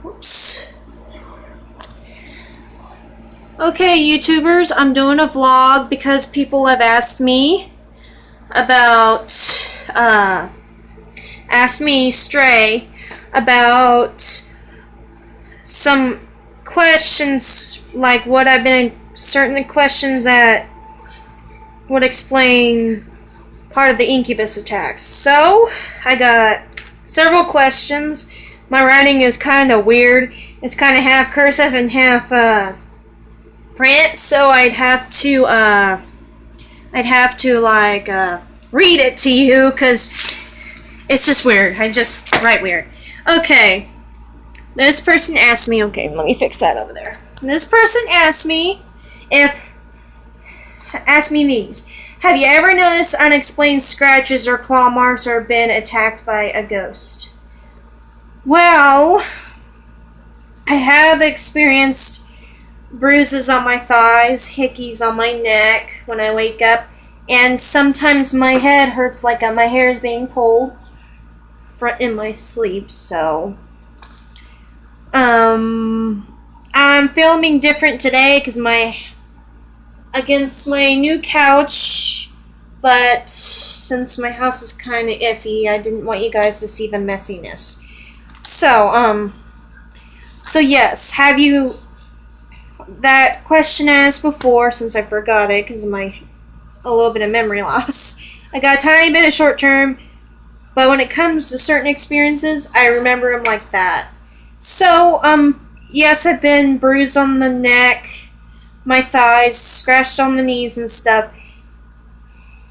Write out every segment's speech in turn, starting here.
Oops. Okay, YouTubers, I'm doing a vlog because people have asked me about, Stray, about some questions, like what I've been, certain questions that would explain part of the incubus attacks. So, I got several questions. My writing is kind of weird. It's kind of half cursive and half, print, so I'd have to read it to you, because it's just weird. I just write weird. Okay. This person asked me, okay, let me fix that over there. This person asked me these. Have you ever noticed unexplained scratches or claw marks or been attacked by a ghost? Well, I have experienced bruises on my thighs, hickeys on my neck when I wake up, and sometimes my head hurts like my hair is being pulled in my sleep, so I'm filming different today because against my new couch, but since my house is kind of iffy, I didn't want you guys to see the messiness. So yes, have you, that question asked before, since I forgot it because of a little bit of memory loss. I got a tiny bit of short term, but when it comes to certain experiences, I remember them like that. So, yes, I've been bruised on the neck, my thighs, scratched on the knees and stuff.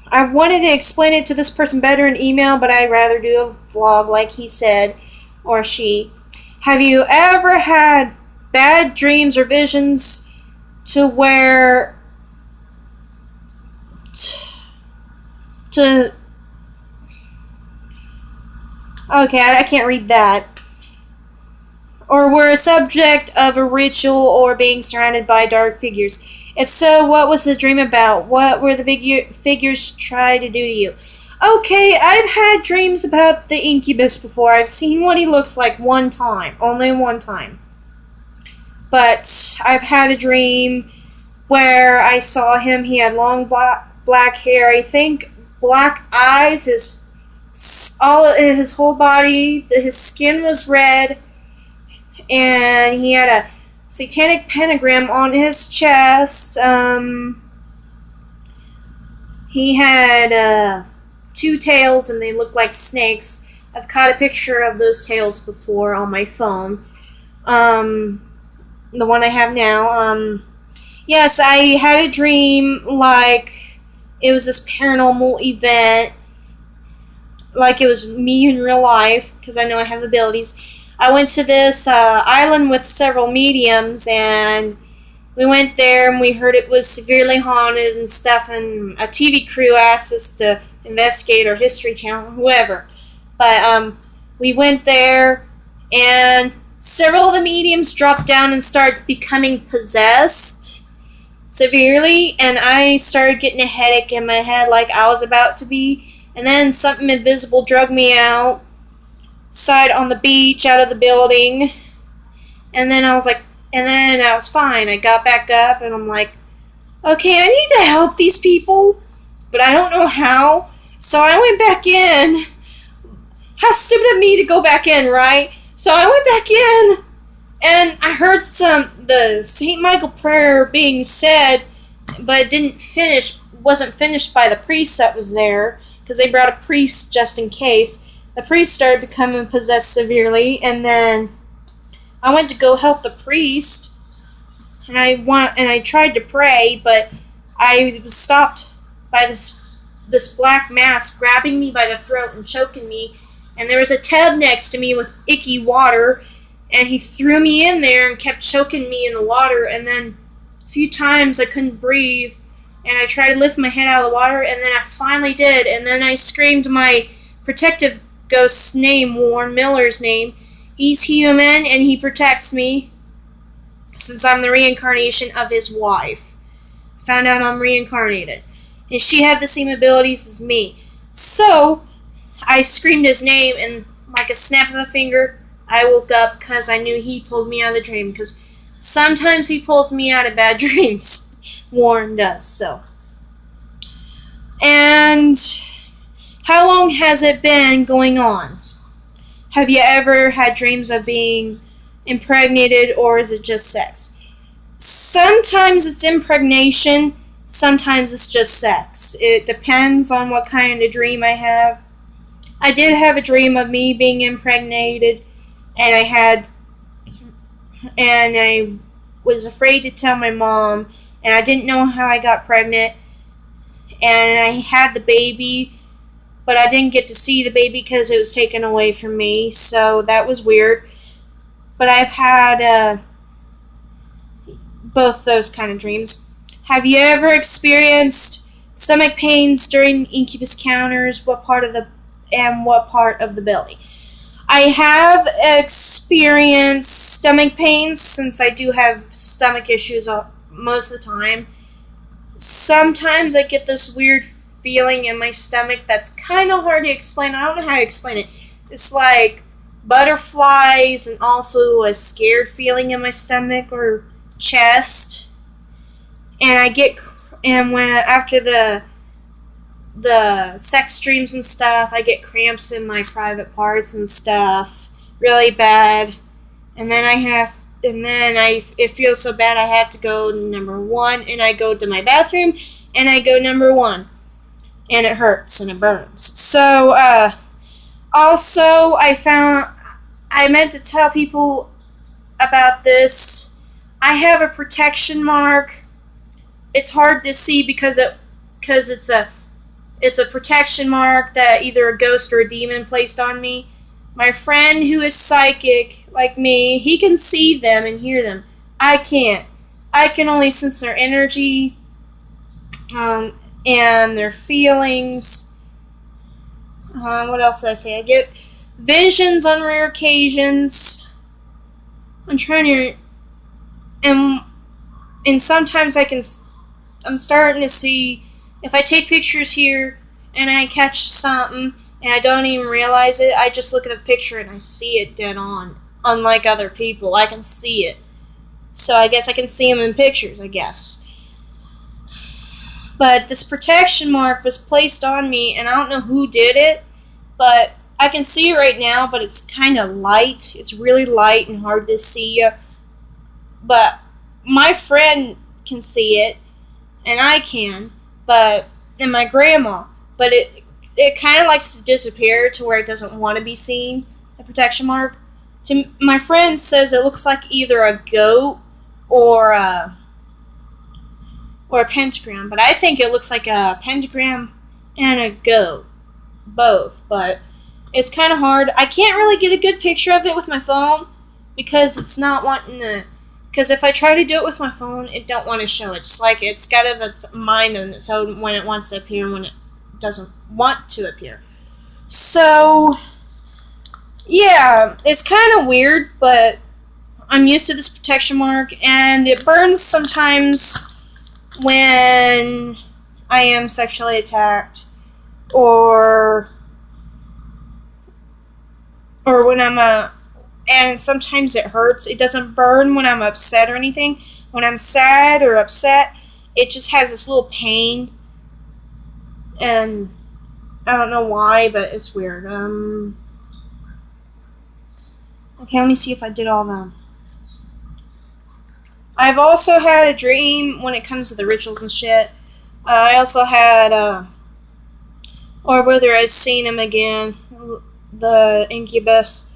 I wanted to explain it to this person better in email, but I'd rather do a vlog like he said, or she. Have you ever had bad dreams or visions to where okay, I can't read that. Or were a subject of a ritual or being surrounded by dark figures? If so, what was the dream about? What were the figures try to do to you? Okay, I've had dreams about the incubus before. I've seen what he looks like one time. Only one time. But I've had a dream where I saw him. He had long black hair. I think black eyes. His whole body. His skin was red. And he had a satanic pentagram on his chest. He had two tails, and they looked like snakes. I've caught a picture of those tails before on my phone. The one I have now. Yes, I had a dream like it was this paranormal event, like it was me in real life, because I know I have abilities. I went to this island with several mediums, and we went there and we heard it was severely haunted and stuff, and a TV crew asked us to investigate, or History Channel, whoever. But we went there, and several of the mediums dropped down and started becoming possessed severely, and I started getting a headache in my head like I was about to be, and then something invisible drug me outside on the beach, out of the building, and then I was fine. I got back up, and I'm like, okay, I need to help these people, but I don't know how, so I went back in. How stupid of me to go back in, right? So I went back in, and I heard the St. Michael prayer being said, but it wasn't finished by the priest that was there, because they brought a priest just in case. The priest started becoming possessed severely, and then I went to go help the priest, and I tried to pray, but I was stopped by this black mass grabbing me by the throat and choking me, and there was a tub next to me with icky water, and he threw me in there and kept choking me in the water, and then a few times I couldn't breathe, and I tried to lift my head out of the water, and then I finally did, and then I screamed my protective ghost's name, Warren Miller's name. He's human, and he protects me, since I'm the reincarnation of his wife. I found out I'm reincarnated, and she had the same abilities as me. So I screamed his name, and like a snap of a finger, I woke up because I knew he pulled me out of the dream, because sometimes he pulls me out of bad dreams. Warren does, so. And how long has it been going on? Have you ever had dreams of being impregnated, or is it just sex? Sometimes it's impregnation, sometimes it's just sex. It depends on what kind of dream I have. I did have a dream of me being impregnated, and I was afraid to tell my mom, and I didn't know how I got pregnant, and I had the baby, but I didn't get to see the baby because it was taken away from me, so that was weird. But I've had both those kind of dreams. Have you ever experienced stomach pains during incubus encounters? What part of the belly? I have experienced stomach pains, since I do have stomach issues most of the time. Sometimes I get this weird feeling in my stomach that's kind of hard to explain. I don't know how to explain it. It's like butterflies and also a scared feeling in my stomach or chest. And when after the sex dreams and stuff, I get cramps in my private parts and stuff really bad. And then it feels so bad I have to go number one, and I go to my bathroom and I go number one, and it hurts and it burns. So also I meant to tell people about this. I have a protection mark. It's hard to see because it's a protection mark that either a ghost or a demon placed on me. My friend who is psychic, like me, he can see them and hear them. I can't. I can only sense their energy and their feelings. What else did I say? I get visions on rare occasions. I'm trying to... And sometimes I'm starting to see... If I take pictures here and I catch something and I don't even realize it, I just look at the picture and I see it dead on. Unlike other people, I can see it. So I guess I can see them in pictures, I guess. But this protection mark was placed on me, and I don't know who did it, but I can see it right now, but it's kind of light. It's really light and hard to see. But my friend can see it, and I can. And my grandma, but it kind of likes to disappear to where it doesn't want to be seen, the protection mark. My friend says it looks like either a goat or a pentagram, but I think it looks like a pentagram and a goat, both, but it's kind of hard. I can't really get a good picture of it with my phone because it's not wanting to. Because if I try to do it with my phone, it don't want to show it. It's like it's got its mind on its own when it wants to appear and when it doesn't want to appear. So, yeah, it's kind of weird, but I'm used to this protection mark, and it burns sometimes when I am sexually attacked, or when and sometimes it hurts. It doesn't burn when I'm upset or anything. When I'm sad or upset, it just has this little pain. And I don't know why, but it's weird. Okay, let me see if I did all them. I've also had a dream when it comes to the rituals and shit. I also had, or whether I've seen him again, the incubus.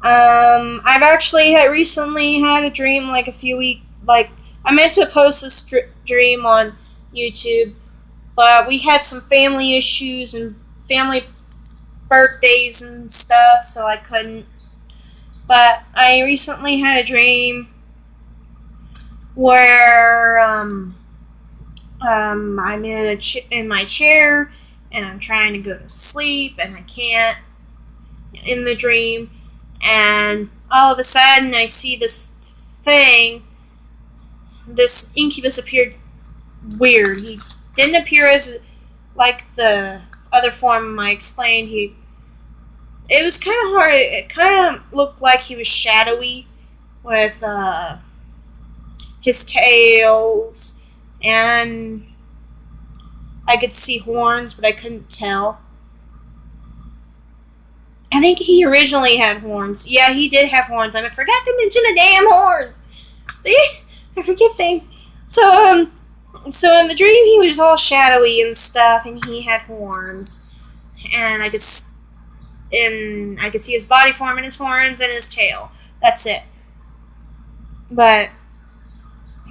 I've actually recently had a dream like a few weeks, like, I meant to post this dream on YouTube, but we had some family issues and family birthdays and stuff, so I couldn't. But I recently had a dream where, I'm in my chair, and I'm trying to go to sleep, and I can't in the dream. And all of a sudden, I see this thing. This incubus appeared weird. He didn't appear as like the other form I explained. it was kind of hard. It kind of looked like he was shadowy with his tails, and I could see horns, but I couldn't tell. I think he originally had horns. Yeah, he did have horns. I forgot to mention the damn horns. See? I forget things. So in the dream he was all shadowy and stuff, and he had horns. And I could see his body form and his horns and his tail. That's it. But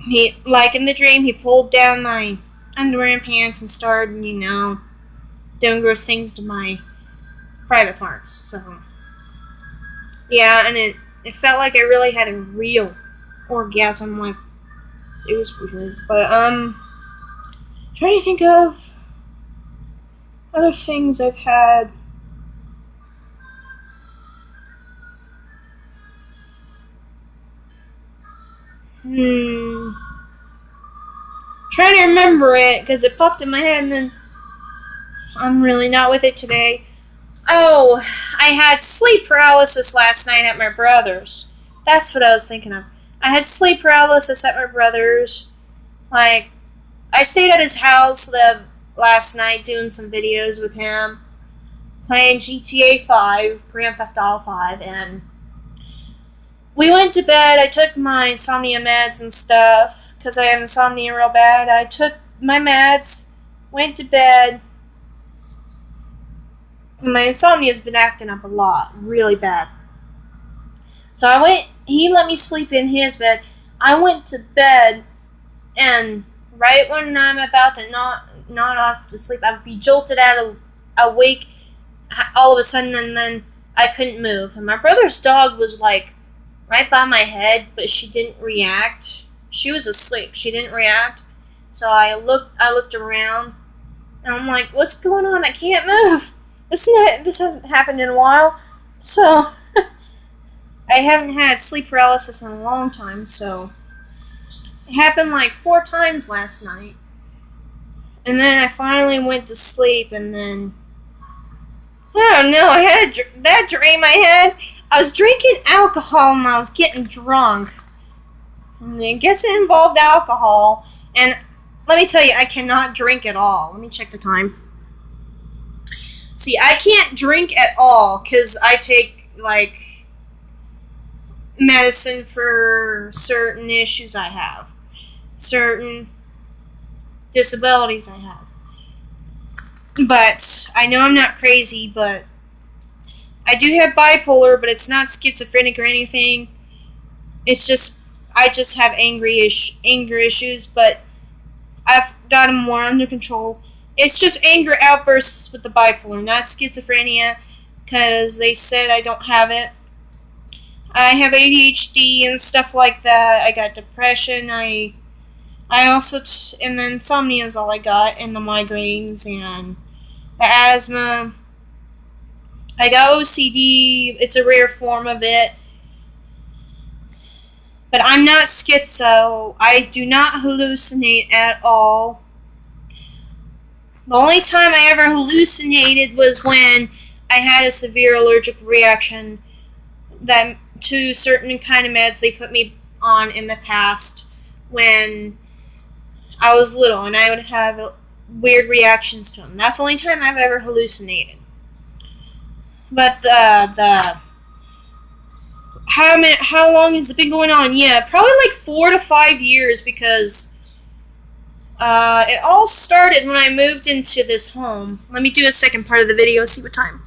he, like in the dream, he pulled down my underwear and pants and started, doing gross things to my private parts. So yeah, and it felt like I really had a real orgasm. Like, it was weird. But trying to think of other things I've had. Trying to remember it because it popped in my head, and then I'm really not with it today. Oh, I had sleep paralysis last night at my brother's. That's what I was thinking of. I had sleep paralysis at my brother's. Like, I stayed at his house last night doing some videos with him, playing GTA 5, Grand Theft Auto 5, and we went to bed. I took my insomnia meds and stuff, because I have insomnia real bad. I took my meds, went to bed, and my insomnia's been acting up a lot, really bad. So he let me sleep in his bed. I went to bed, and right when I'm about to nod off to sleep, I would be jolted awake all of a sudden, and then I couldn't move. And my brother's dog was like right by my head, but she didn't react. She was asleep. She didn't react. So I looked around, and I'm like, what's going on? I can't move. This hasn't happened in a while. So I haven't had sleep paralysis in a long time, so it happened like 4 times last night. And then I finally went to sleep, and then I don't know, I had that dream I had. I was drinking alcohol and I was getting drunk. And I guess it involved alcohol. And let me tell you, I cannot drink at all. Let me check the time. See, I can't drink at all because I take, like, medicine for certain issues I have. Certain disabilities I have. But I know I'm not crazy, but I do have bipolar, but it's not schizophrenic or anything. It's just, I just have anger issues, but I've got them more under control. It's just anger outbursts with the bipolar, not schizophrenia, because they said I don't have it. I have ADHD and stuff like that. I got depression. I also, and the insomnia is all I got, and the migraines, and the asthma. I got OCD. It's a rare form of it. But I'm not schizo. I do not hallucinate at all. The only time I ever hallucinated was when I had a severe allergic reaction to certain kind of meds they put me on in the past when I was little, and I would have weird reactions to them. That's the only time I've ever hallucinated. But how long has it been going on? Yeah, probably like 4 to 5 years, because it all started when I moved into this home. Let me do a second part of the video, see what time.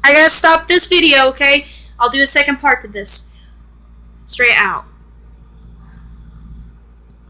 I gotta stop this video, okay? I'll do a second part to this. Straight out.